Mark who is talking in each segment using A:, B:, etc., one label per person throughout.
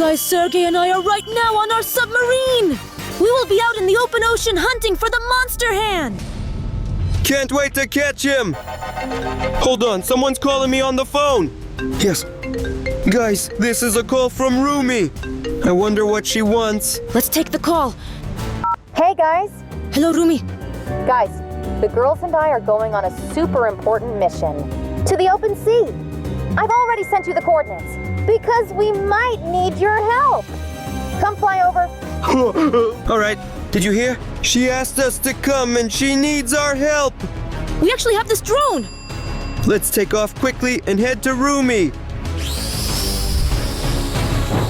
A: Guys, Sergey and I are right now on our submarine! We will be out in the open ocean hunting for the monster hand!
B: Can't wait to catch him! Hold on, someone's calling me on the phone! Yes. Guys, this is a call from Roomie. I wonder what she wants.
A: Let's take the call.
C: Hey guys!
A: Hello, Roomie.
C: Guys, the girls and I are going on a super important mission. To the open sea. I've already sent you the coordinates. Because we might need your help. Come fly over.
B: All right, did you hear? She asked us to come and she needs our help.
A: We actually have this drone.
B: Let's take off quickly and head to Roomie.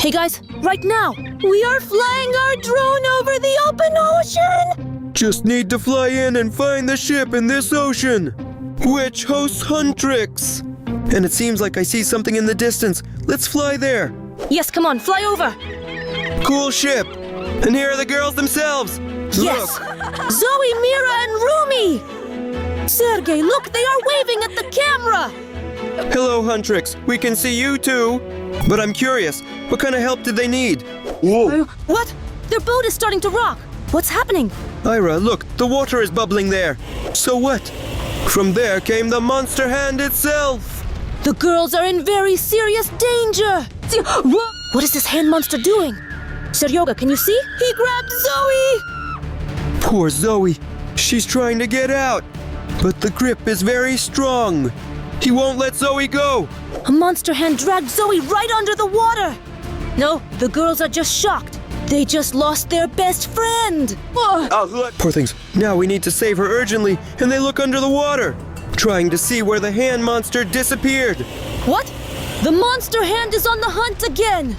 A: Hey guys, right now, we are flying our drone over the open ocean.
B: Just need to fly in and find the ship in this ocean, which hosts Huntrix. And it seems like I see something in the distance. Let's fly there.
A: Yes, come on, fly over.
B: Cool ship. And here are the girls themselves.
A: Yes.
B: Look.
A: Zoe, Mira, and Roomie. Sergey, look, they are waving at the camera.
B: Hello, Huntrix. We can see you too. But I'm curious, what kind of help did they need? Whoa.
A: What? Their boat is starting to rock. What's happening?
B: Ira, look, the water is bubbling there. So what? From there came the monster hand itself.
A: The girls are in very serious danger. What is this hand monster doing? Seryoga, can you see? He grabbed Zoe.
B: Poor Zoe. She's trying to get out. But the grip is very strong. He won't let Zoe go.
A: A monster hand dragged Zoe right under the water. No, the girls are just shocked. They just lost their best friend.
B: Poor things. Now we need to save her urgently, and they look under the water, trying to see where the hand monster disappeared.
A: What? The monster hand is on the hunt again.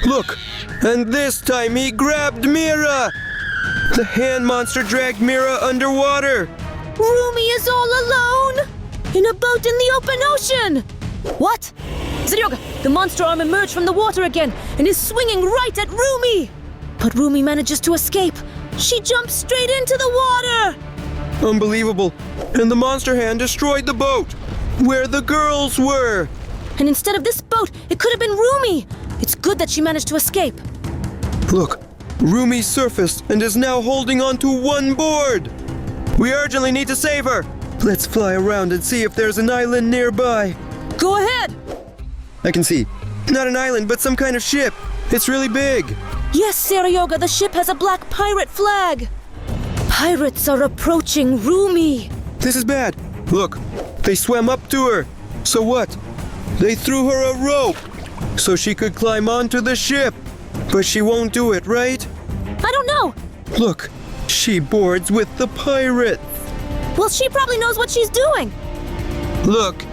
B: Look, and this time he grabbed Mira. The hand monster dragged Mira underwater.
A: Roomie is all alone in a boat in the open ocean. What? Seryoga, the monster arm emerged from the water again and is swinging right at Roomie. But Roomie manages to escape. She jumps straight into the water.
B: Unbelievable. And the monster hand destroyed the boat, where the girls were.
A: And instead of this boat, it could have been Roomie. It's good that she managed to escape.
B: Look, Roomie surfaced and is now holding on to one board. We urgently need to save her. Let's fly around and see if there's an island nearby.
A: Go ahead.
B: I can see. Not an island, but some kind of ship. It's really big.
A: Yes, Seryoga, the ship has a black pirate flag. Pirates are approaching Roomie.
B: This is bad. Look, they swam up to her. So what? They threw her a rope so she could climb onto the ship. But she won't do it, right?
A: I don't know.
B: Look, she boards with the pirates.
A: Well, she probably knows what she's doing.
B: Look,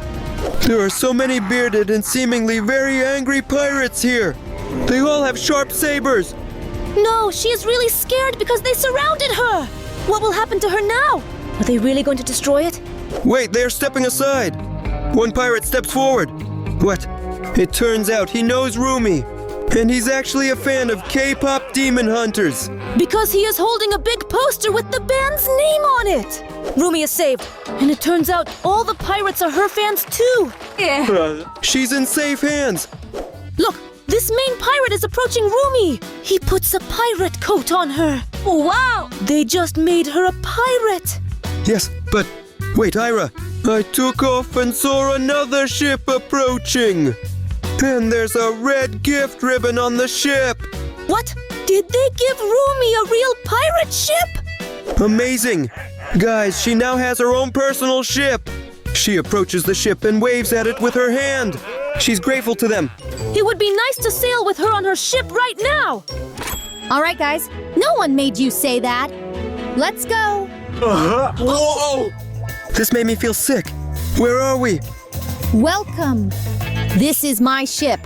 B: there are so many bearded and seemingly very angry pirates here. They all have sharp sabers.
A: No, she is really scared because they surrounded her. What will happen to her now? Are they really going to destroy it?
B: Wait, they're stepping aside. One pirate steps forward. What? It turns out he knows Roomie. And he's actually a fan of K-pop Demon Hunters.
A: Because he is holding a big poster with the band's name on it. Roomie is saved. And it turns out all the pirates are her fans too.
B: She's in safe hands.
A: Look, this main pirate is approaching Roomie. He puts a pirate coat on her. Wow! They just made her a pirate.
B: Yes, but wait, Ira. I took off and saw another ship approaching. And there's a red gift ribbon on the ship.
A: What? Did they give Roomie a real pirate ship?
B: Amazing. Guys, she now has her own personal ship. She approaches the ship and waves at it with her hand. She's grateful to them.
A: It would be nice to sail with her on her ship right now.
D: All right, guys. No one made you say that. Let's go.
B: Whoa! This made me feel sick. Where are we?
D: Welcome. This is my ship.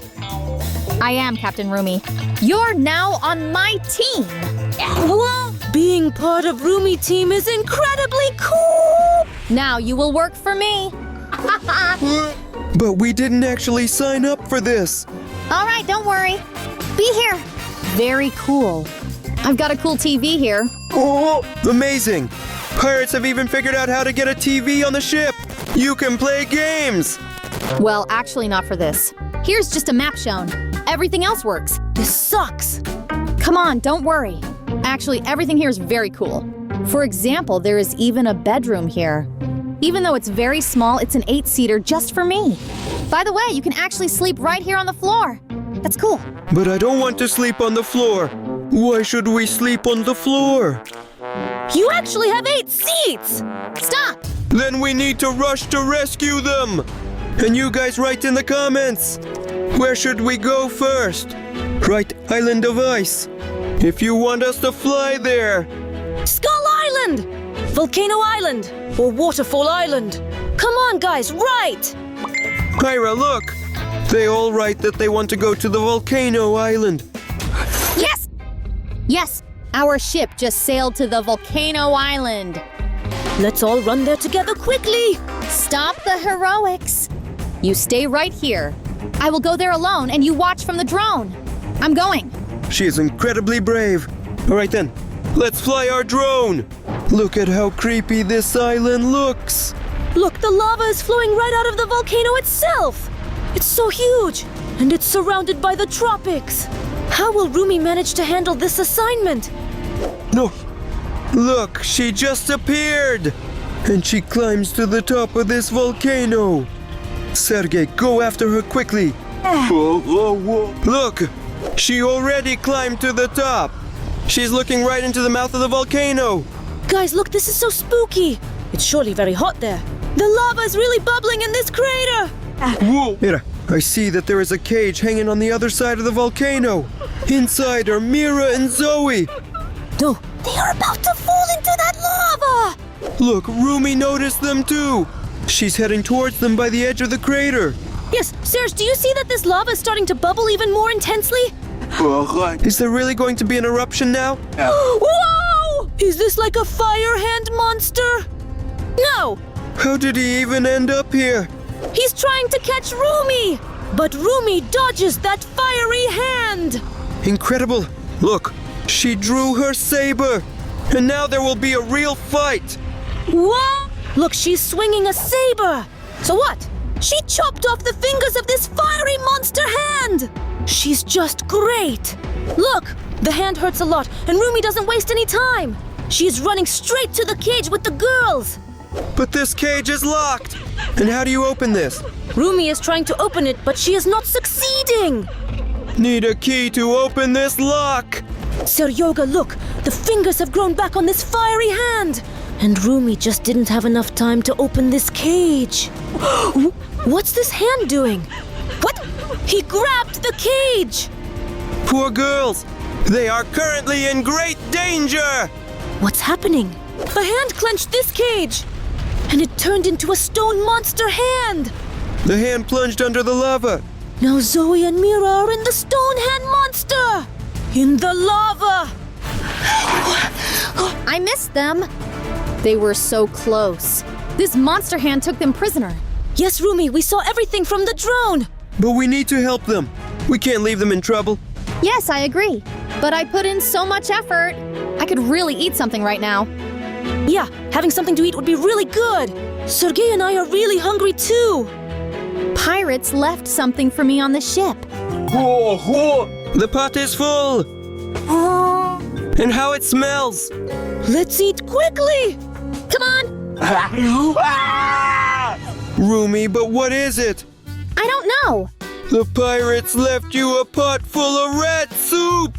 D: I am Captain Roomie. You're now on my team.
A: Whoa! Being part of Roomie team is incredibly cool.
D: Now you will work for me.
B: But we didn't actually sign up for this.
D: All right, don't worry. Be here. Very cool. I've got a cool TV here.
B: Oh, amazing. Pirates have even figured out how to get a TV on the ship. You can play games.
D: Well, actually not for this. Here's just a map shown. Everything else works.
A: This sucks.
D: Come on, don't worry. Actually, everything here is very cool. For example, there is even a bedroom here. Even though it's very small, it's an 8-seater just for me. By the way, you can actually sleep right here on the floor. That's cool.
B: But I don't want to sleep on the floor. Why should we sleep on the floor?
A: You actually have 8 seats!
D: Stop!
B: Then we need to rush to rescue them! And you guys write in the comments! Where should we go first? Write Island of Ice, if you want us to fly there!
A: Skull Island! Volcano Island! Or Waterfall Island! Come on, guys, write!
B: Myra, look! They all write that they want to go to the Volcano Island.
D: Yes! Yes, our ship just sailed to the Volcano Island.
A: Let's all run there together quickly!
D: Stop the heroics. You stay right here. I will go there alone and you watch from the drone. I'm going.
B: She is incredibly brave. Alright then, let's fly our drone! Look at how creepy this island looks!
A: Look, the lava is flowing right out of the volcano itself! It's so huge, and it's surrounded by the tropics! How will Roomie manage to handle this assignment?
B: No! Look, she just appeared! And she climbs to the top of this volcano! Sergey, go after her quickly! Look! She already climbed to the top! She's looking right into the mouth of the volcano!
A: Guys, look, this is so spooky! It's surely very hot there. The lava is really bubbling in this crater!
B: Mira, I see that there is a cage hanging on the other side of the volcano. Inside are Mira and Zoe.
A: No, they are about to fall into that lava!
B: Look, Roomie noticed them too. She's heading towards them by the edge of the crater.
A: Yes, Serge, do you see that this lava is starting to bubble even more intensely?
B: Is there really going to be an eruption now?
A: Whoa! Is this like a fire hand monster? No!
B: How did he even end up here?
A: He's trying to catch Roomie! But Roomie dodges that fiery hand!
B: Incredible! Look, she drew her saber! And now there will be a real fight!
A: What? Look, she's swinging a saber! So what? She chopped off the fingers of this fiery monster hand! She's just great! Look, the hand hurts a lot, and Roomie doesn't waste any time! She's running straight to the cage with the girls!
B: But this cage is locked! And how do you open this?
A: Roomie is trying to open it, but she is not succeeding!
B: Need a key to open this lock!
A: Seryoga, look! The fingers have grown back on this fiery hand! And Roomie just didn't have enough time to open this cage. What's this hand doing? What? He grabbed the cage!
B: Poor girls! They are currently in great danger!
A: What's happening? A hand clenched this cage! And it turned into a stone monster hand!
B: The hand plunged under the lava.
A: Now Zoe and Mira are in the stone hand monster! In the lava!
D: I missed them. They were so close. This monster hand took them prisoner.
A: Yes, Roomie, we saw everything from the drone!
B: But we need to help them. We can't leave them in trouble.
D: Yes, I agree. But I put in so much effort. I could really eat something right now.
A: Yeah, having something to eat would be really good! Sergey and I are really hungry too!
D: Pirates left something for me on the ship.
B: The pot is full! And how it smells!
A: Let's eat quickly! Come on!
B: Roomie, but what is it?
D: I don't know.
B: The pirates left you a pot full of rat soup!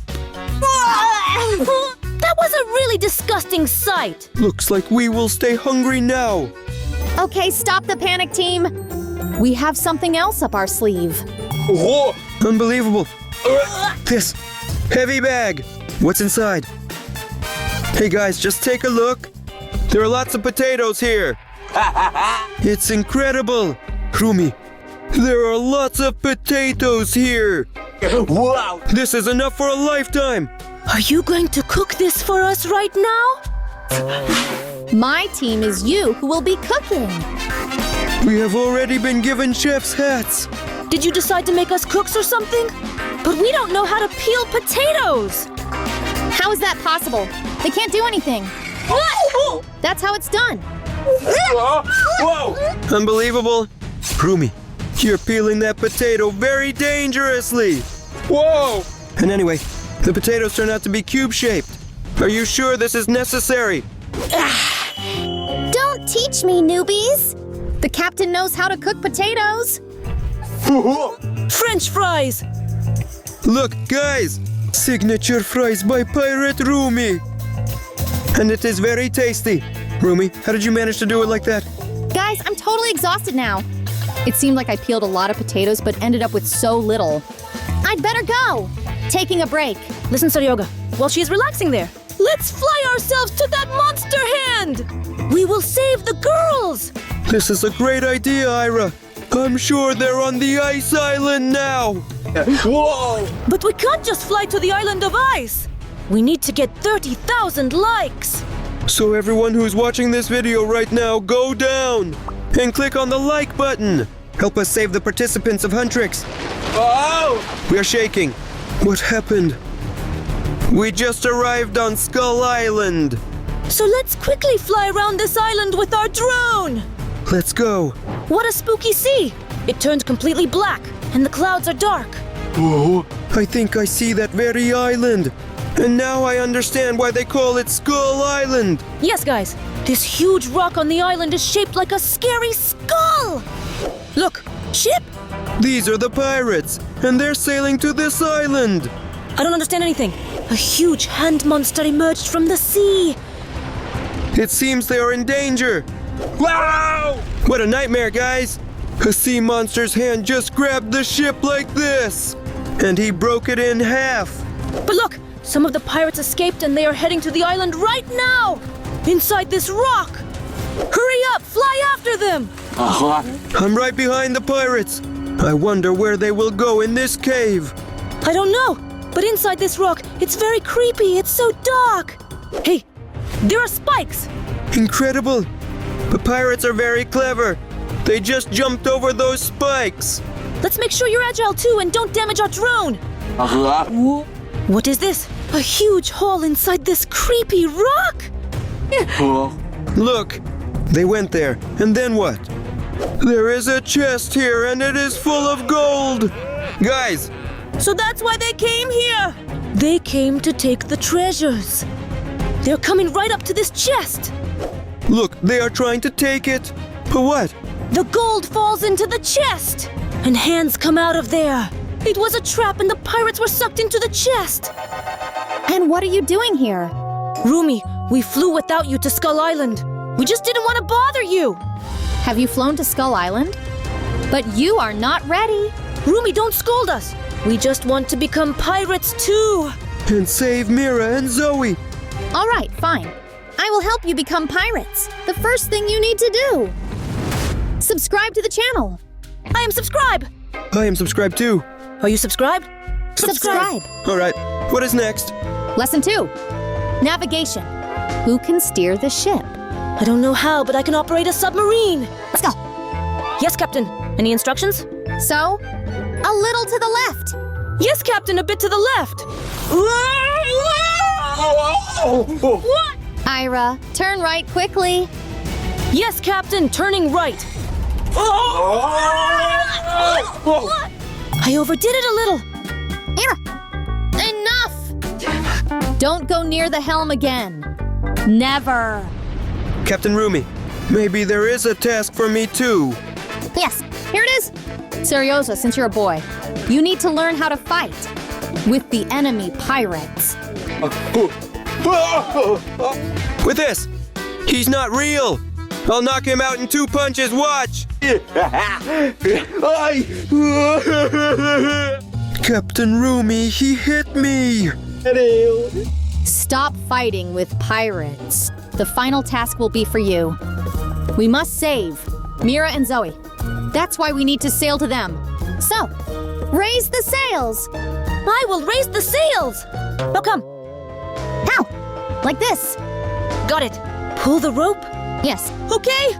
A: That was a really disgusting sight!
B: Looks like we will stay hungry now.
D: Okay, stop the panic, team. We have something else up our sleeve.
B: Unbelievable. This heavy bag. What's inside? Hey guys, just take a look. There are lots of potatoes here. It's incredible. Roomie, there are lots of potatoes here. Wow. This is enough for a lifetime.
A: Are you going to cook this for us right now?
D: My team is you who will be cooking.
B: We have already been given chef's hats.
A: Did you decide to make us cooks or something? But we don't know how to peel potatoes!
D: How is that possible? They can't do anything. That's how it's done.
B: Unbelievable. Roomie, you're peeling that potato very dangerously. Whoa! And anyway, the potatoes turn out to be cube-shaped. Are you sure this is necessary?
D: Don't teach me, newbies. The captain knows how to cook potatoes.
A: French fries!
B: Look, guys! Signature fries by Pirate Roomie! And it is very tasty. Roomie, how did you manage to do it like that?
D: Guys, I'm totally exhausted now. It seemed like I peeled a lot of potatoes but ended up with so little. I'd better go. Taking a break.
A: Listen, Suryoga, while she's relaxing there, let's fly ourselves to that monster hand! We will save the girls!
B: This is a great idea, Ira. I'm sure they're on the ice island now. Whoa!
A: But we can't just fly to the island of ice! We need to get 30,000 likes!
B: So everyone who's watching this video right now, go down and click on the like button. Help us save the participants of Huntrix. Oh! We are shaking. What happened? We just arrived on Skull Island.
A: So let's quickly fly around this island with our drone!
B: Let's go.
A: What a spooky sea! It turned completely black, and the clouds are dark.
B: Whoa! I think I see that very island. And now I understand why they call it Skull Island.
A: Yes, guys, this huge rock on the island is shaped like a scary skull! Look, ship?
B: These are the pirates, and they're sailing to this island.
A: I don't understand anything. A huge hand monster emerged from the sea.
B: It seems they are in danger. Wow! What a nightmare, guys! A sea monster's hand just grabbed the ship like this, and he broke it in half.
A: But look, some of the pirates escaped and they are heading to the island right now! Inside this rock! Hurry up, fly after them!
B: I'm right behind the pirates. I wonder where they will go in this cave.
A: I don't know, but inside this rock, it's very creepy, it's so dark! Hey, there are spikes!
B: Incredible! The pirates are very clever. They just jumped over those spikes.
A: Let's make sure you're agile too and don't damage our drone! What is this? A huge hole inside this creepy rock?
B: Look, they went there, and then what? There is a chest here, and it is full of gold. Guys,
A: So that's why they came here! They came to take the treasures. They're coming right up to this chest.
B: look, they are trying to take it. But what?
A: The gold falls into the chest, and hands come out of there. It was a trap, and the pirates were sucked into the chest.
D: And what are you doing here?
A: Roomie, we flew without you to Skull Island. We just didn't want to bother you.
D: Have you flown to Skull Island? But you are not ready.
A: Roomie, don't scold us. We just want to become pirates too.
B: And save Mira and Zoe.
D: All right, fine. I will help you become pirates. The first thing you need to do. Subscribe to the channel.
A: I am subscribed.
B: I am subscribed too.
A: Are you subscribed?
D: Subscribe.
B: All right, what is next?
D: Lesson 2. Navigation. Who can steer the ship?
A: I don't know how, but I can operate a submarine.
D: Let's go.
A: Yes, Captain. Any instructions?
D: So, a little to the left.
A: Yes, Captain, a bit to the left.
D: Ira, turn right quickly.
A: Yes, Captain, turning right. I overdid it a little.
D: Ira, enough! Don't go near the helm again. Never.
B: Captain Roomie, maybe there is a task for me too.
D: Yes, here it is. Serioza, since you're a boy, you need to learn how to fight with the enemy pirates.
B: With this, he's not real. I'll knock him out in 2 punches, watch! Captain Roomie, he hit me!
D: Stop fighting with pirates. The final task will be for you. We must save Mira and Zoe. That's why we need to sail to them. So, raise the sails.
A: I will raise the sails. Oh, come.
D: How? Like this.
A: Got it. Pull the rope.
D: Yes.
A: Okay.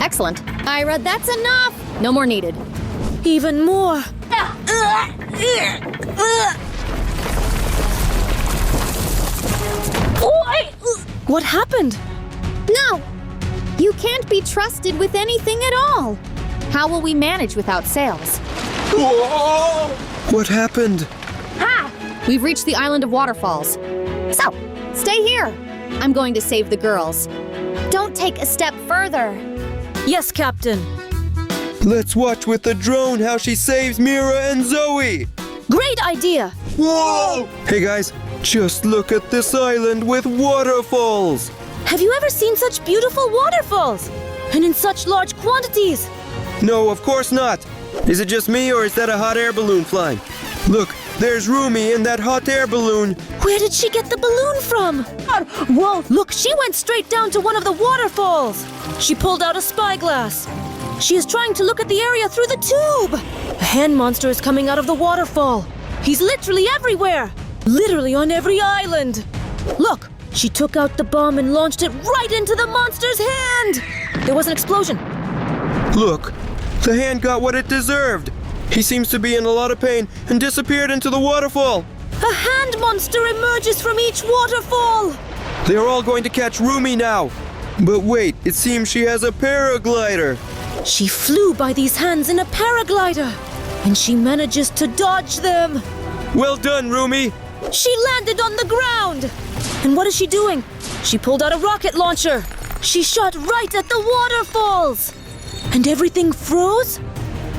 D: Excellent. Ira, that's enough. No more needed.
A: Even more. What happened?
D: No! You can't be trusted with anything at all. How will we manage without sails?
B: What happened?
D: We've reached the island of waterfalls. So, stay here. I'm going to save the girls. Don't take a step further.
A: Yes, Captain.
B: Let's watch with the drone how she saves Mira and Zoe.
A: Great idea.
B: Whoa! Hey guys, just look at this island with waterfalls.
A: Have you ever seen such beautiful waterfalls? And in such large quantities?
B: No, of course not. Is it just me or is that a hot air balloon flying? Look, there's Roomie in that hot air balloon.
A: Where did she get the balloon from? Whoa, look, she went straight down to one of the waterfalls. She pulled out a spyglass. She is trying to look at the area through the tube. A hand monster is coming out of the waterfall. He's literally everywhere. Literally on every island. Look, she took out the bomb and launched it right into the monster's hand. There was an explosion.
B: Look, the hand got what it deserved. He seems to be in a lot of pain and disappeared into the waterfall.
A: A hand monster emerges from each waterfall.
B: They are all going to catch Roomie now. But wait, it seems she has a paraglider.
A: She flew by these hands in a paraglider. And she manages to dodge them.
B: Well done, Roomie.
A: She landed on the ground. And what is she doing? She pulled out a rocket launcher. She shot right at the waterfalls. And everything froze?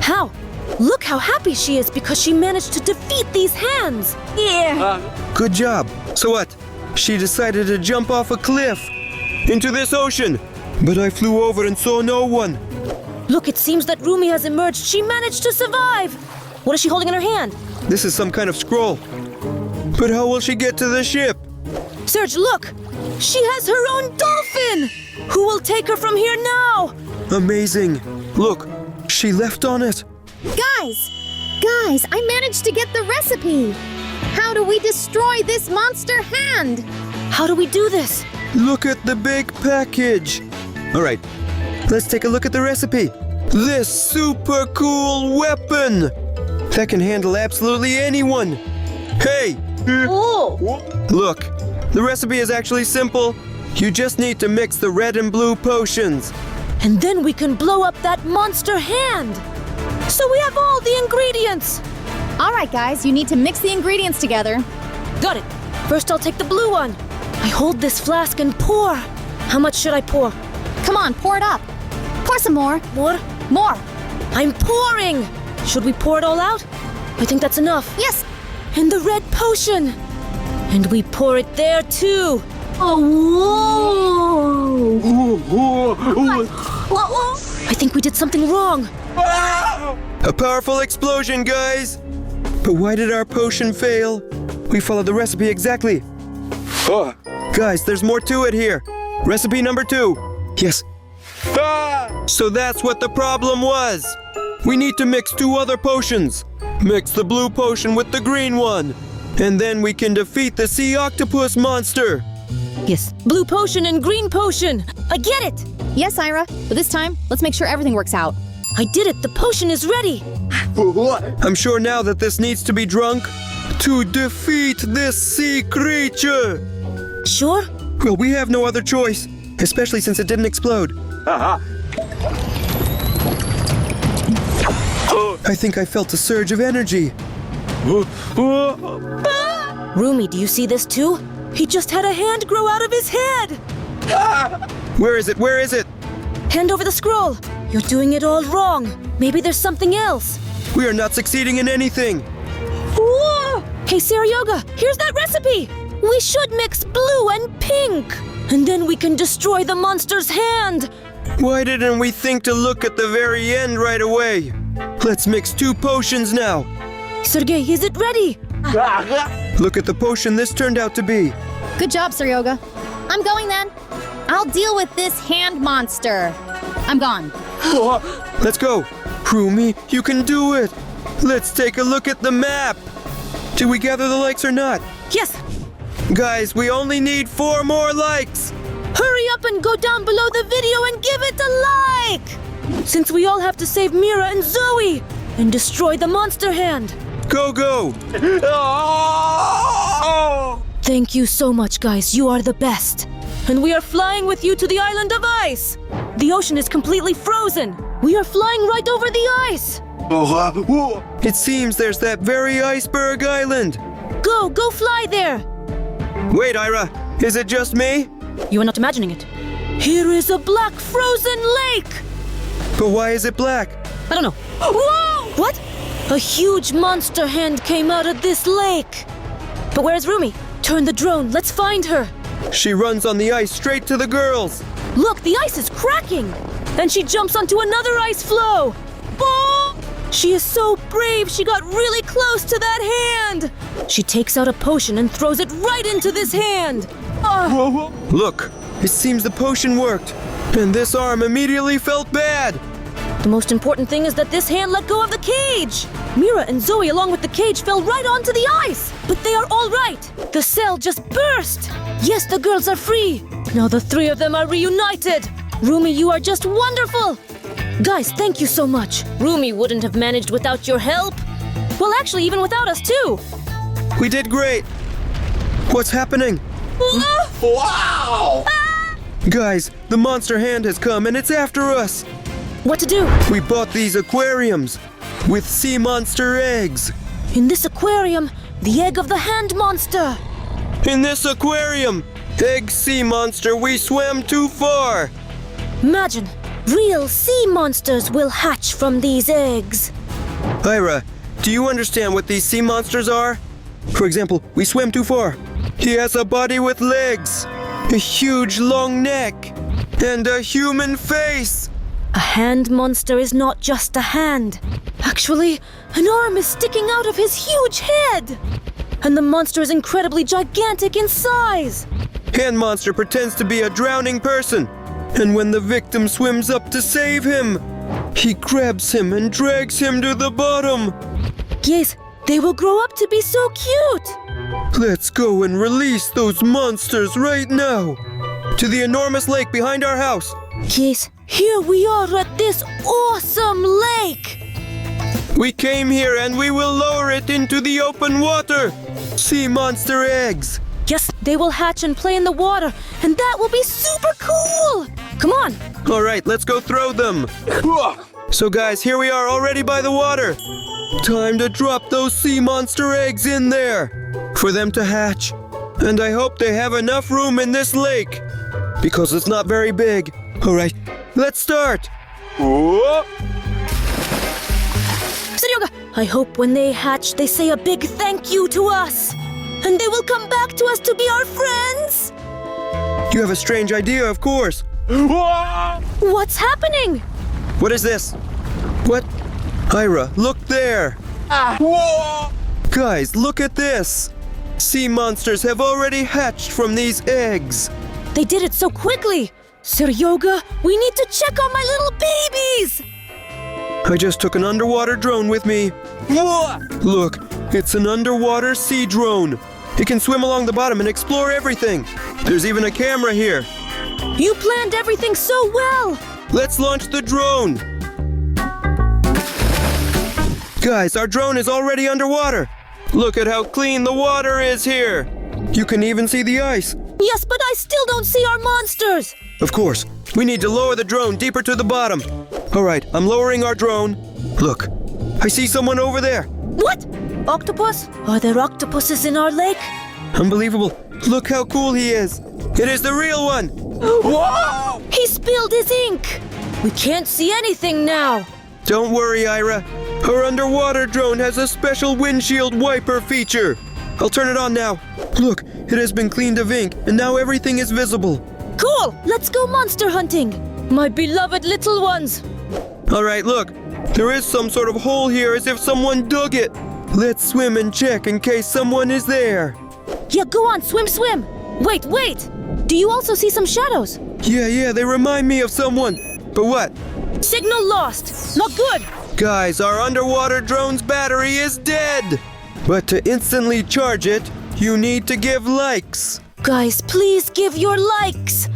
A: How? Look how happy she is because she managed to defeat these hands. Yeah.
B: Good job. So what? She decided to jump off a cliff into this ocean. But I flew over and saw no one.
A: Look, it seems that Roomie has emerged. She managed to survive. What is she holding in her hand?
B: This is some kind of scroll. But how will she get to the ship?
A: Serge, look! She has her own dolphin! Who will take her from here now?
B: Amazing. Look, she left on it.
D: Guys, I managed to get the recipe. How do we destroy this monster hand?
A: How do we do this?
B: Look at the big package. All right, let's take a look at the recipe. This super cool weapon that can handle absolutely anyone. Hey!
A: Oh!
B: Look, the recipe is actually simple. You just need to mix the red and blue potions.
A: And then we can blow up that monster hand. So we have all the ingredients.
D: All right, guys, you need to mix the ingredients together.
A: Got it. First I'll take the blue one. I hold this flask and pour. How much should I pour?
D: Come on, pour it up. Pour some more.
A: More?
D: More.
A: I'm pouring. Should we pour it all out? I think that's enough.
D: Yes.
A: And the red potion. And we pour it there too. Oh, whoa. I think we did something wrong.
B: A powerful explosion, guys! But why did our potion fail? We followed the recipe exactly. Guys, there's more to it here. Recipe number 2. Yes. So that's what the problem was. We need to mix 2 other potions. Mix the blue potion with the green one. And then we can defeat the sea octopus monster.
A: Yes, blue potion and green potion. I get it.
D: Yes, Ira, but this time, let's make sure everything works out.
A: I did it. The potion is ready.
B: I'm sure now that this needs to be drunk to defeat this sea creature.
A: Sure?
B: Well, we have no other choice, especially since it didn't explode. I think I felt a surge of energy.
A: Roomie, do you see this too? He just had a hand grow out of his head.
B: Where is it? Where is it?
A: Hand over the scroll. You're doing it all wrong. Maybe there's something else.
B: We are not succeeding in anything.
A: Whoa! Hey, Saryoga, here's that recipe. We should mix blue and pink. And then we can destroy the monster's hand.
B: Why didn't we think to look at the very end right away? Let's mix 2 potions now.
A: Sergey, is it ready?
B: Look at the potion this turned out to be.
D: Good job, Saryoga. I'm going then. I'll deal with this hand monster. I'm gone.
B: Let's go. Roomie, you can do it. Let's take a look at the map. Did we gather the likes or not?
A: Yes.
B: Guys, we only need 4 more likes.
A: Hurry up and go down below the video and give it a like. Since we all have to save Mira and Zoe and destroy the monster hand.
B: Go, go.
A: Thank you so much, guys. You are the best. And we are flying with you to the island of ice. The ocean is completely frozen. We are flying right over the ice.
B: It seems there's that very iceberg island.
A: Go fly there!
B: Wait, Ira, is it just me?
A: You are not imagining it. Here is a black frozen lake!
B: But why is it black?
A: I don't know. Whoa! What? A huge monster hand came out of this lake. But where's Roomie? Turn the drone, let's find her.
B: She runs on the ice straight to the girls.
A: Look, the ice is cracking! And she jumps onto another ice floe! Oh! She is so brave, she got really close to that hand! She takes out a potion and throws it right into this hand!
B: Look, it seems the potion worked. And this arm immediately felt bad.
A: The most important thing is that this hand let go of the cage! Mira and Zoe along with the cage fell right onto the ice! But they are all right! The cell just burst! Yes, the girls are free! Now the three of them are reunited! Roomie, you are just wonderful! Guys, thank you so much! Roomie wouldn't have managed without your help! Well, actually, even without us too!
B: We did great. What's happening?
E: Wow!
B: Guys, the monster hand has come and it's after us.
A: What to do?
B: We bought these aquariums with sea monster eggs.
A: In this aquarium, the egg of the hand monster!
B: In this aquarium, egg sea monster, we swam too far.
A: Imagine, real sea monsters will hatch from these eggs.
B: Ira, do you understand what these sea monsters are? For example, we swam too far. He has a body with legs, a huge long neck, and a human face.
A: A hand monster is not just a hand. Actually, an arm is sticking out of his huge head. And the monster is incredibly gigantic in size.
B: Hand monster pretends to be a drowning person. And when the victim swims up to save him, he grabs him and drags him to the bottom.
A: Yes, they will grow up to be so cute.
B: Let's go and release those monsters right now. To the enormous lake behind our house.
A: Yes, here we are at this awesome lake.
B: We came here and we will lower it into the open water. Sea monster eggs.
A: Yes, they will hatch and play in the water, and that will be super cool. Come on.
B: All right, let's go throw them. So guys, here we are already by the water. Time to drop those sea monster eggs in there for them to hatch. And I hope they have enough room in this lake because it's not very big. All right, let's start.
A: Seryoga, I hope when they hatch, they say a big thank you to us. And they will come back to us to be our friends.
B: You have a strange idea, of course.
A: What's happening?
B: What is this? What? Ira, look there. Guys, look at this. Sea monsters have already hatched from these eggs.
A: They did it so quickly. Seryoga, we need to check on my little babies.
B: I just took an underwater drone with me. Look, it's an underwater sea drone. It can swim along the bottom and explore everything. There's even a camera here.
A: You planned everything so well.
B: Let's launch the drone. Guys, our drone is already underwater. Look at how clean the water is here. You can even see the ice.
A: Yes, but I still don't see our monsters.
B: Of course, we need to lower the drone deeper to the bottom. All right, I'm lowering our drone. Look, I see someone over there.
A: What? Octopus? Are there octopuses in our lake?
B: Unbelievable. Look how cool he is. It is the real one.
E: Whoa!
A: He spilled his ink. We can't see anything now.
B: Don't worry, Ira. Our underwater drone has a special windshield wiper feature. I'll turn it on now. Look, it has been cleaned of ink, and now everything is visible.
A: Cool! Let's go monster hunting. My beloved little ones.
B: All right, look. There is some sort of hole here as if someone dug it. Let's swim and check in case someone is there.
A: Yeah, go on, swim, swim. Wait. Do you also see some shadows?
B: Yeah, they remind me of someone. But what?
A: Signal lost. Not good.
B: Guys, our underwater drone's battery is dead. But to instantly charge it, you need to give likes.
A: Guys, please give your likes.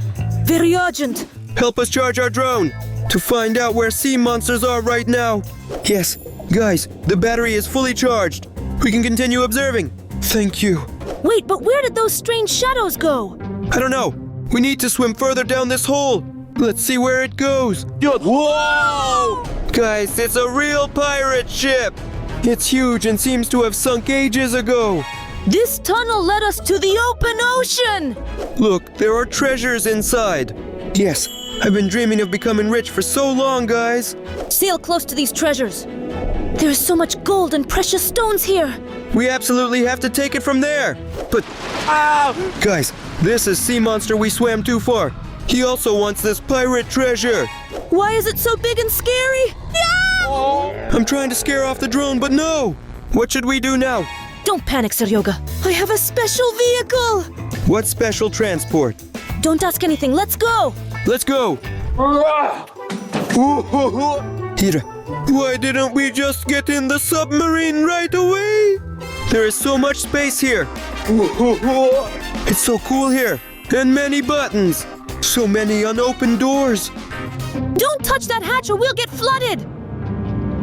A: Very urgent.
B: Help us charge our drone to find out where sea monsters are right now. Yes, guys, the battery is fully charged. We can continue observing. Thank you.
A: Wait, but where did those strange shadows go?
B: I don't know. We need to swim further down this hole. Let's see where it goes.
E: Whoa!
B: Guys, it's a real pirate ship! It's huge and seems to have sunk ages ago.
A: This tunnel led us to the open ocean!
B: Look, there are treasures inside. Yes, I've been dreaming of becoming rich for so long, guys.
A: Sail close to these treasures. There is so much gold and precious stones here.
B: We absolutely have to take it from there. But, guys, this is Sea Monster we swam too far. He also wants this pirate treasure.
A: Why is it so big and scary?
B: I'm trying to scare off the drone, but no. What should we do now?
A: Don't panic, Seryoga. I have a special vehicle.
B: What special transport?
A: Don't ask anything. Let's go.
B: Let's go. Hira, why didn't we just get in the submarine right away? There is so much space here. It's so cool here. And many buttons. So many unopened doors.
A: Don't touch that hatch or we'll get flooded.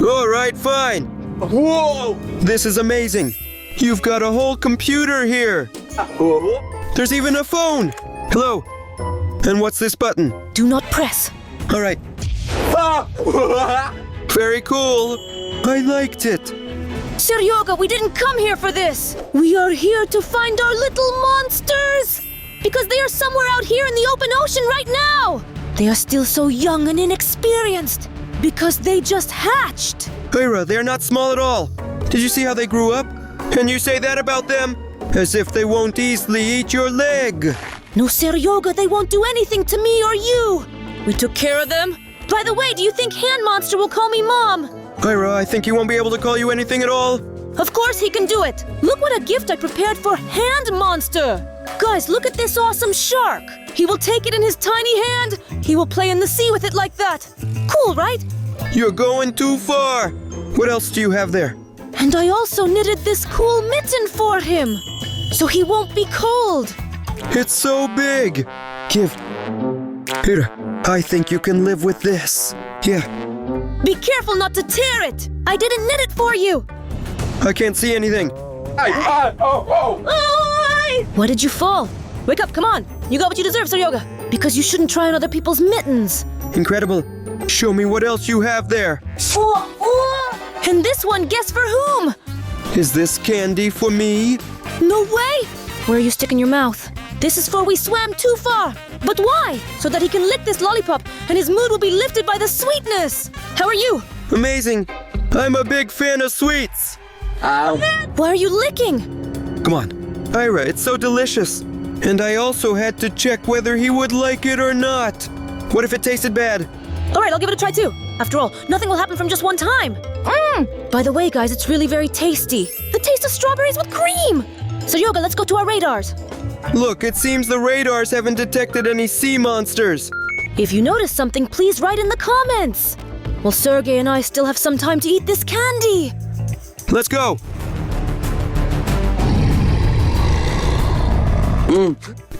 B: All right, fine. Whoa! This is amazing. You've got a whole computer here. There's even a phone. Hello. And what's this button?
A: Do not press.
B: All right. Very cool. I liked it.
A: Seryoga, we didn't come here for this. We are here to find our little monsters. Because they are somewhere out here in the open ocean right now. They are still so young and inexperienced. Because they just hatched.
B: Hira, they're not small at all. Did you see how they grew up? And you say that about them? As if they won't easily eat your leg.
A: No, Seryoga, they won't do anything to me or you. We took care of them. By the way, do you think Hand Monster will call me Mom?
B: Hira, I think he won't be able to call you anything at all.
A: Of course he can do it. Look what a gift I prepared for Hand Monster. Guys, look at this awesome shark. He will take it in his tiny hand. He will play in the sea with it like that. Cool, right?
B: You're going too far. What else do you have there?
A: And I also knitted this cool mitten for him. So he won't be cold.
B: It's so big. Give. Hira, I think you can live with this. Yeah.
A: Be careful not to tear it. I didn't knit it for you.
B: I can't see anything.
A: Why did you fall? Wake up, come on. You got what you deserve, Seryoga. Because you shouldn't try on other people's mittens.
B: Incredible. Show me what else you have there.
A: And this one, guess for whom?
B: Is this candy for me?
A: No way! Where are you sticking your mouth? This is for we swam too far. But why? So that he can lick this lollipop and his mood will be lifted by the sweetness. How are you?
B: Amazing. I'm a big fan of sweets.
A: Why are you licking?
B: Come on. Ira, it's so delicious. And I also had to check whether he would like it or not. What if it tasted bad?
A: All right, I'll give it a try too. After all, nothing will happen from just one time. By the way, guys, it's really very tasty. The taste of strawberries with cream. Seryoga, let's go to our radars.
B: Look, it seems the radars haven't detected any sea monsters.
A: If you notice something, please write in the comments. Well, Sergey and I still have some time to eat this candy.
B: Let's go.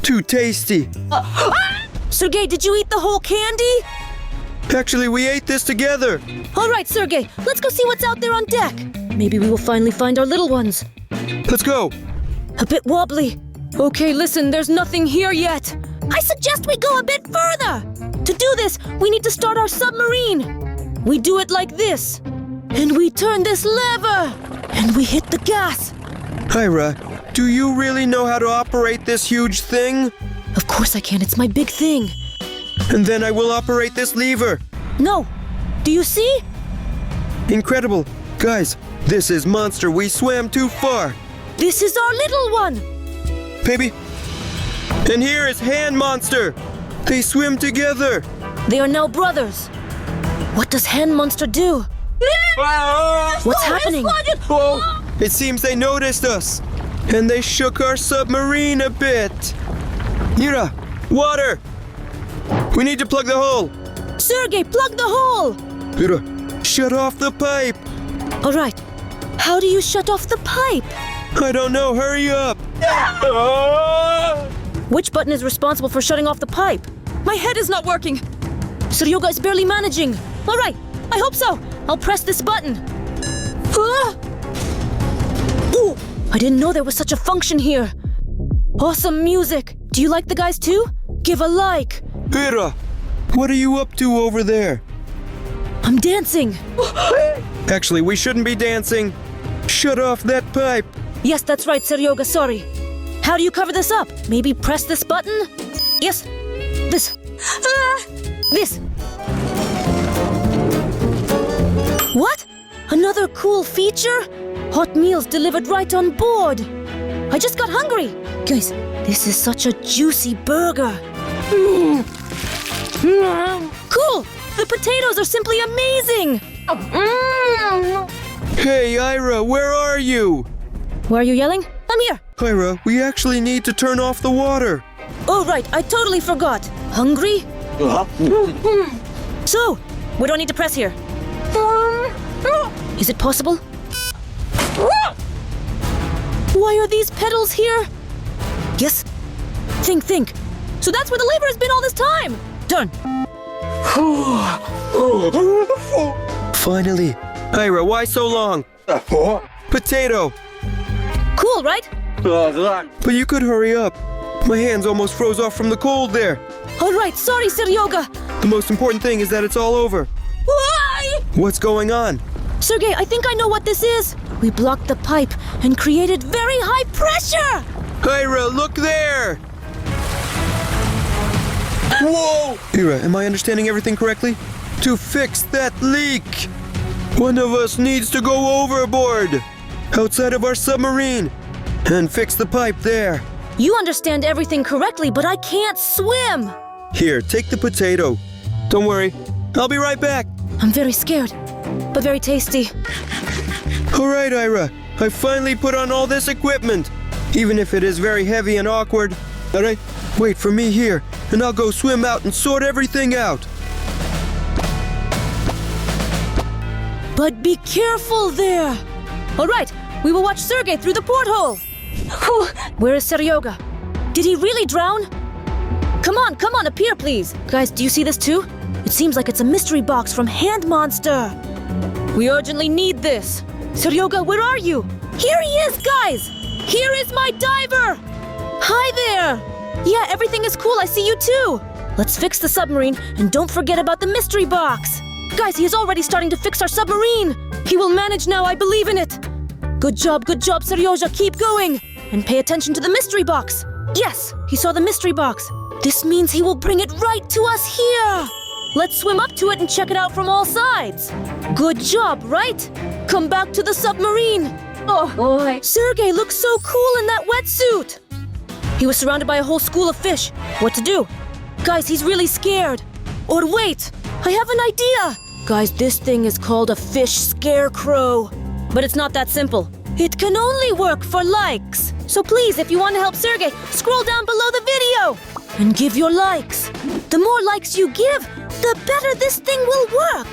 B: Too tasty.
A: Sergey, did you eat the whole candy?
B: Actually, we ate this together.
A: All right, Sergey, let's go see what's out there on deck. Maybe we will finally find our little ones.
B: Let's go.
A: A bit wobbly. Okay, listen, there's nothing here yet. I suggest we go a bit further. To do this, we need to start our submarine. We do it like this. And we turn this lever. And we hit the gas.
B: Ira, do you really know how to operate this huge thing?
A: Of course I can, it's my big thing.
B: And then I will operate this lever.
A: No. Do you see?
B: Incredible. Guys, this is Monster We Swam Too Far.
A: This is our little one.
B: Baby. And here is Hand Monster. They swim together.
A: They are now brothers. What does Hand Monster do? What's happening?
B: It seems they noticed us. And they shook our submarine a bit. Mira, water. We need to plug the hole.
A: Sergey, plug the hole.
B: Mira, shut off the pipe.
A: All right. How do you shut off the pipe?
B: I don't know. Hurry up.
A: Which button is responsible for shutting off the pipe? My head is not working. Seryoga is barely managing. All right. I hope so. I'll press this button. Ooh, I didn't know there was such a function here. Awesome music. Do you like the guys too? Give a like.
B: Mira, what are you up to over there?
A: I'm dancing.
B: Actually, we shouldn't be dancing. Shut off that pipe.
A: Yes, that's right, Seryoga, sorry. How do you cover this up? Maybe press this button? Yes. This. This. What? Another cool feature? Hot meals delivered right on board. I just got hungry. Guys, this is such a juicy burger. Cool! The potatoes are simply amazing!
B: Hey, Ira, where are you?
A: Why are you yelling? I'm here.
B: Ira, we actually need to turn off the water.
A: Oh, right, I totally forgot. Hungry? So, what do I need to press here? Is it possible? Why are these pedals here? Yes. Think. So that's where the lever has been all this time. Turn.
B: Finally. Ira, why so long? Potato.
A: Cool, right?
B: But you could hurry up. My hands almost froze off from the cold there.
A: All right, sorry, Seryoga.
B: The most important thing is that it's all over.
A: Why?
B: What's going on?
A: Sergey, I think I know what this is. We blocked the pipe and created very high pressure.
B: Ira, look there! Whoa! Ira, am I understanding everything correctly? To fix that leak, one of us needs to go overboard, outside of our submarine, and fix the pipe there.
A: You understand everything correctly, but I can't swim.
B: Here, take the potato. Don't worry, I'll be right back.
A: I'm very scared, but very tasty.
B: All right, Ira, I finally put on all this equipment, even if it is very heavy and awkward. All right, wait for me here, and I'll go swim out and sort everything out.
A: But be careful there. All right, we will watch Sergey through the porthole. Where is Seryoga? Did he really drown? Come on, appear, please. Guys, do you see this too? It seems like it's a mystery box from Hand Monster. We urgently need this. Seryoga, where are you? Here he is, guys! Here is my diver! Hi there! Yeah, everything is cool, I see you too. Let's fix the submarine, and don't forget about the mystery box. Guys, he is already starting to fix our submarine. He will manage now, I believe in it. Good job, Seryoga, keep going. And pay attention to the mystery box. Yes, he saw the mystery box. This means he will bring it right to us here. Let's swim up to it and check it out from all sides. Good job, right? Come back to the submarine. Oh, boy. Sergey looks so cool in that wetsuit. He was surrounded by a whole school of fish. What to do? Guys, he's really scared. Or wait, I have an idea. Guys, this thing is called a fish scarecrow. But it's not that simple. It can only work for likes. So please, if you want to help Sergey, scroll down below the video and give your likes. The more likes you give, the better this thing will work.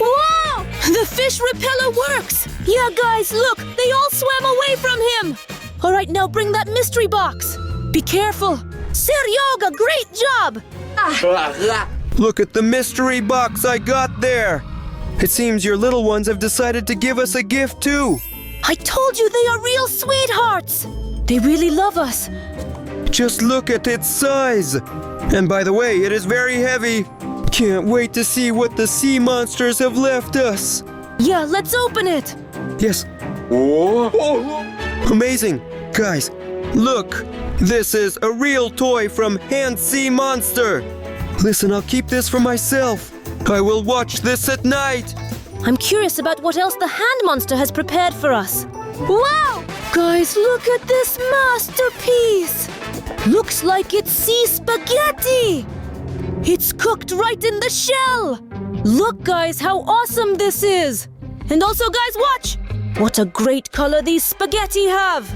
A: Whoa! The fish repeller works. Yeah, guys, look, they all swam away from him. All right, now bring that mystery box. Be careful. Seryoga, great job.
B: Look at the mystery box I got there. It seems your little ones have decided to give us a gift too.
A: I told you they are real sweethearts. They really love us.
B: Just look at its size. And by the way, it is very heavy. Can't wait to see what the sea monsters have left us.
A: Yeah, let's open it.
B: Yes. Amazing. Guys, look. This is a real toy from Hand Sea Monster. Listen, I'll keep this for myself. I will watch this at night.
A: I'm curious about what else the Hand Monster has prepared for us. Wow! Guys, look at this masterpiece! Looks like it's sea spaghetti! It's cooked right in the shell! Look, guys, how awesome this is! And also, guys, watch! What a great color these spaghetti have!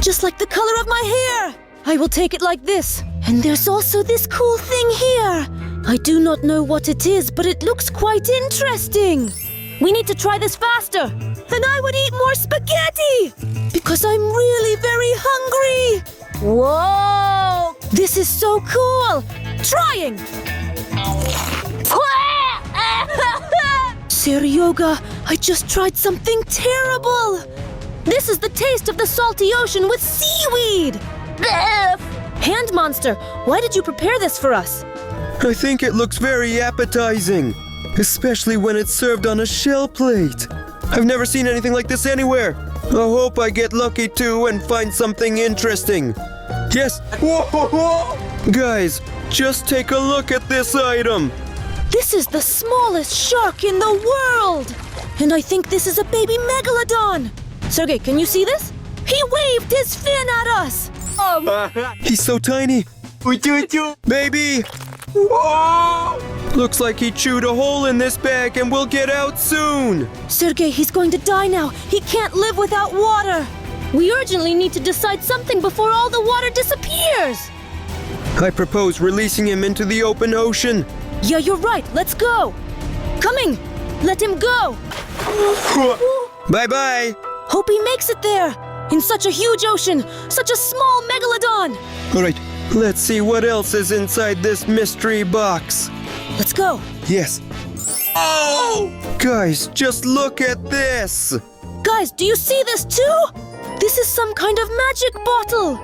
A: Just like the color of my hair! I will take it like this. And there's also this cool thing here. I do not know what it is, but it looks quite interesting. We need to try this faster. And I would eat more spaghetti! Because I'm really very hungry! Whoa! This is so cool! Trying! Seryoga, I just tried something terrible! This is the taste of the salty ocean with seaweed! Hand Monster, why did you prepare this for us?
B: I think it looks very appetizing. especially when it's served on a shell plate. I've never seen anything like this anywhere. I hope I get lucky too and find something interesting. Yes. Guys, just take a look at this item.
A: This is the smallest shark in the world! And I think this is a baby megalodon! Sergey, can you see this? He waved his fin at us!
B: He's so tiny. Baby! Looks like he chewed a hole in this bag and will get out soon.
A: Sergey, he's going to die now. He can't live without water. We urgently need to decide something before all the water disappears.
B: I propose releasing him into the open ocean.
A: Yeah, you're right. Let's go. Coming. Let him go.
B: Bye-bye.
A: Hope he makes it there. In such a huge ocean, such a small megalodon.
B: All right, let's see what else is inside this mystery box.
A: Let's go.
B: Yes. Oh! Guys, just look at this.
A: Guys, do you see this too? This is some kind of magic bottle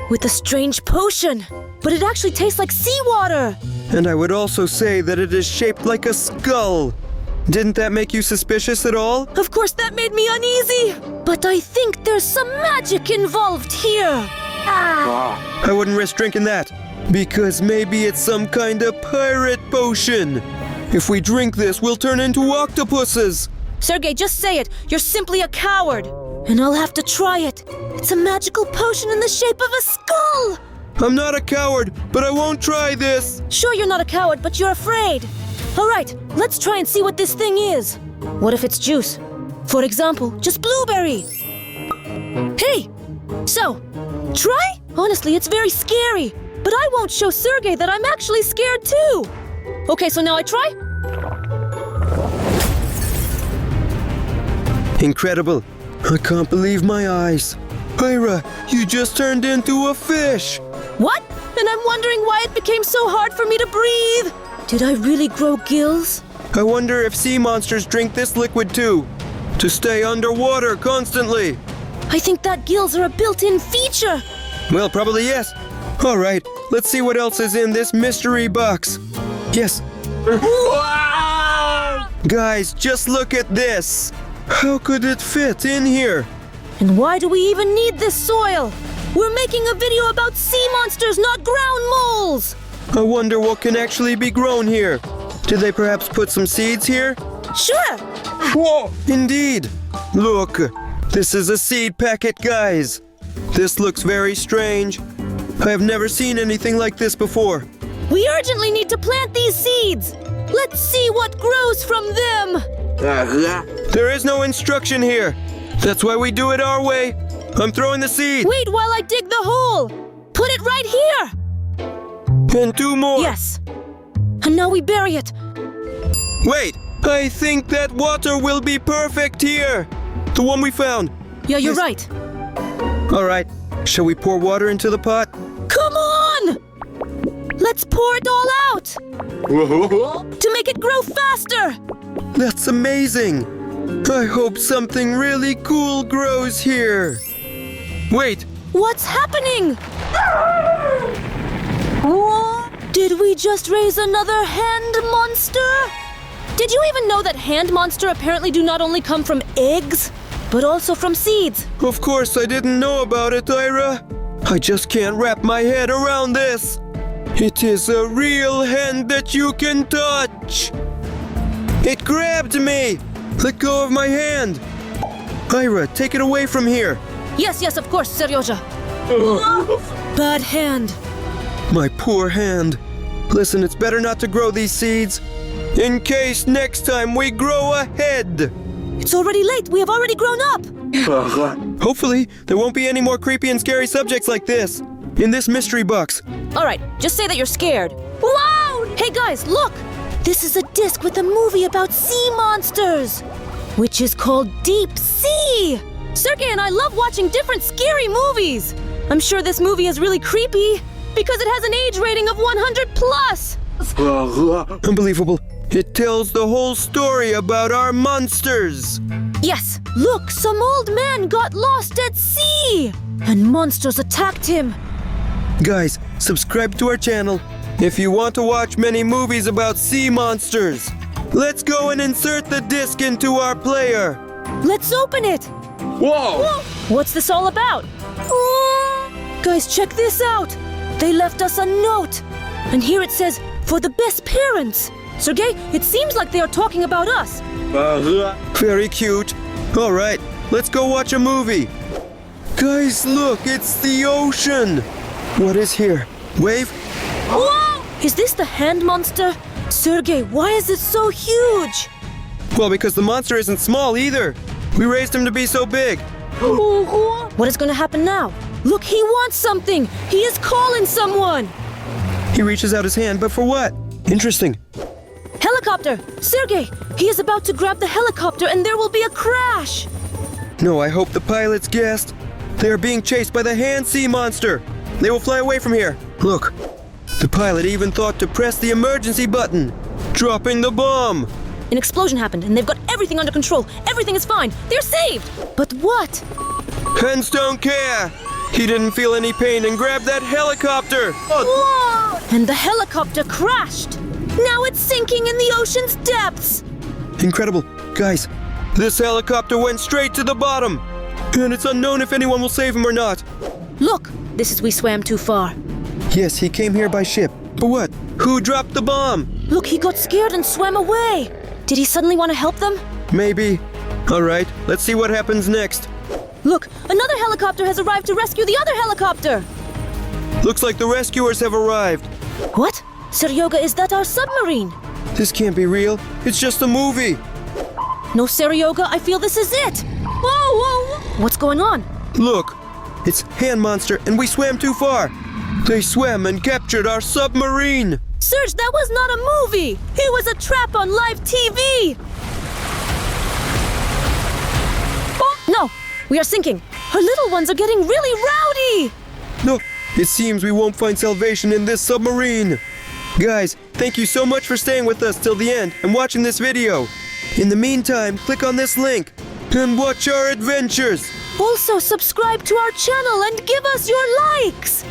A: with a strange potion, but it actually tastes like seawater.
B: And I would also say that it is shaped like a skull. Didn't that make you suspicious at all?
A: Of course, that made me uneasy. But I think there's some magic involved here.
B: I wouldn't risk drinking that, because maybe it's some kind of pirate potion. If we drink this, we'll turn into octopuses.
A: Sergey, just say it. You're simply a coward. And I'll have to try it. It's a magical potion in the shape of a skull.
B: I'm not a coward, but I won't try this.
A: Sure, you're not a coward, but you're afraid. All right, let's try and see what this thing is. What if it's juice? For example, just blueberry. Hey! So, try? Honestly, it's very scary. But I won't show Sergey that I'm actually scared too. Okay, so now I try?
B: Incredible. I can't believe my eyes. Ira, you just turned into a fish.
A: What? And I'm wondering why it became so hard for me to breathe. Did I really grow gills?
B: I wonder if sea monsters drink this liquid too, to stay underwater constantly.
A: I think that gills are a built-in feature.
B: Well, probably yes. All right, let's see what else is in this mystery box. Yes. Guys, just look at this. How could it fit in here?
A: And why do we even need this soil? We're making a video about sea monsters, not ground moles!
B: I wonder what can actually be grown here. Did they perhaps put some seeds here?
A: Sure!
B: Whoa! Indeed! Look, this is a seed packet, guys. This looks very strange. I have never seen anything like this before.
A: We urgently need to plant these seeds! Let's see what grows from them!
B: There is no instruction here. That's why we do it our way. I'm throwing the seed.
A: Wait while I dig the hole! Put it right here!
B: And two more.
A: Yes. And now we bury it.
B: Wait, I think that water will be perfect here. The one we found.
A: Yeah, you're right.
B: All right, shall we pour water into the pot?
A: Come on! Let's pour it all out! To make it grow faster!
B: That's amazing. I hope something really cool grows here. Wait,
A: What's happening? Did we just raise another hand monster? Did you even know that hand monster apparently do not only come from eggs, but also from seeds?
B: of course I didn't know about it, Ira. I just can't wrap my head around this. It is a real hand that you can touch. It grabbed me. Let go of my hand. Ira, take it away from here.
A: Yes, of course, Seryoja. Bad hand.
B: My poor hand. Listen, it's better not to grow these seeds, in case next time we grow a head.
A: It's already late. We have already grown up.
B: Hopefully, there won't be any more creepy and scary subjects like this in this mystery box.
A: All right, just say that you're scared. Wow! Hey guys, look! This is a disc with a movie about sea monsters, which is called Deep Sea. Sergey and I love watching different scary movies. I'm sure this movie is really creepy because it has an age rating of 100 plus.
B: Unbelievable. It tells the whole story about our monsters.
A: Yes, look, some old man got lost at sea and monsters attacked him.
B: Guys, subscribe to our channel if you want to watch many movies about sea monsters. Let's go and insert the disc into our player.
A: Let's open it.
B: Whoa!
A: What's this all about? Guys, check this out. They left us a note. And here it says, for the best parents. Sergey, it seems like they are talking about us.
B: Very cute. All right, let's go watch a movie. Guys, look, it's the ocean. What is here? Wave?
A: Whoa! Is this the hand monster? Sergey, why is it so huge?
B: Well, because the monster isn't small either. We raised him to be so big.
A: What is going to happen now? Look, he wants something. He is calling someone.
B: He reaches out his hand, but for what? Interesting.
A: Helicopter! Sergey, he is about to grab the helicopter and there will be a crash.
B: No, I hope the pilots guessed. They are being chased by the hand sea monster. They will fly away from here. Look, the pilot even thought to press the emergency button, dropping the bomb.
A: An explosion happened and they've got everything under control. Everything is fine. They're saved. But what?
B: Hens don't care. He didn't feel any pain and grabbed that helicopter.
A: Whoa! And the helicopter crashed. Now it's sinking in the ocean's depths.
B: Incredible. Guys, this helicopter went straight to the bottom. And it's unknown if anyone will save him or not.
A: Look, this is we swam too far.
B: Yes, he came here by ship. But what? Who dropped the bomb?
A: Look, he got scared and swam away. Did he suddenly want to help them?
B: Maybe. All right, let's see what happens next.
A: Look, another helicopter has arrived to rescue the other helicopter.
B: Looks like the rescuers have arrived.
A: What? Seryoga, is that our submarine?
B: This can't be real. It's just a movie.
A: No, Seryoga, I feel this is it. Whoa! What's going on?
B: Look, it's Hand Monster and we swam too far. They swam and captured our submarine.
A: Serge, that was not a movie. It was a trap on live TV. Oh, no, we are sinking. Our little ones are getting really rowdy.
B: No, it seems we won't find salvation in this submarine. Guys, thank you so much for staying with us till the end and watching this video. In the meantime, click on this link and watch our adventures.
A: Also, subscribe to our channel and give us your likes.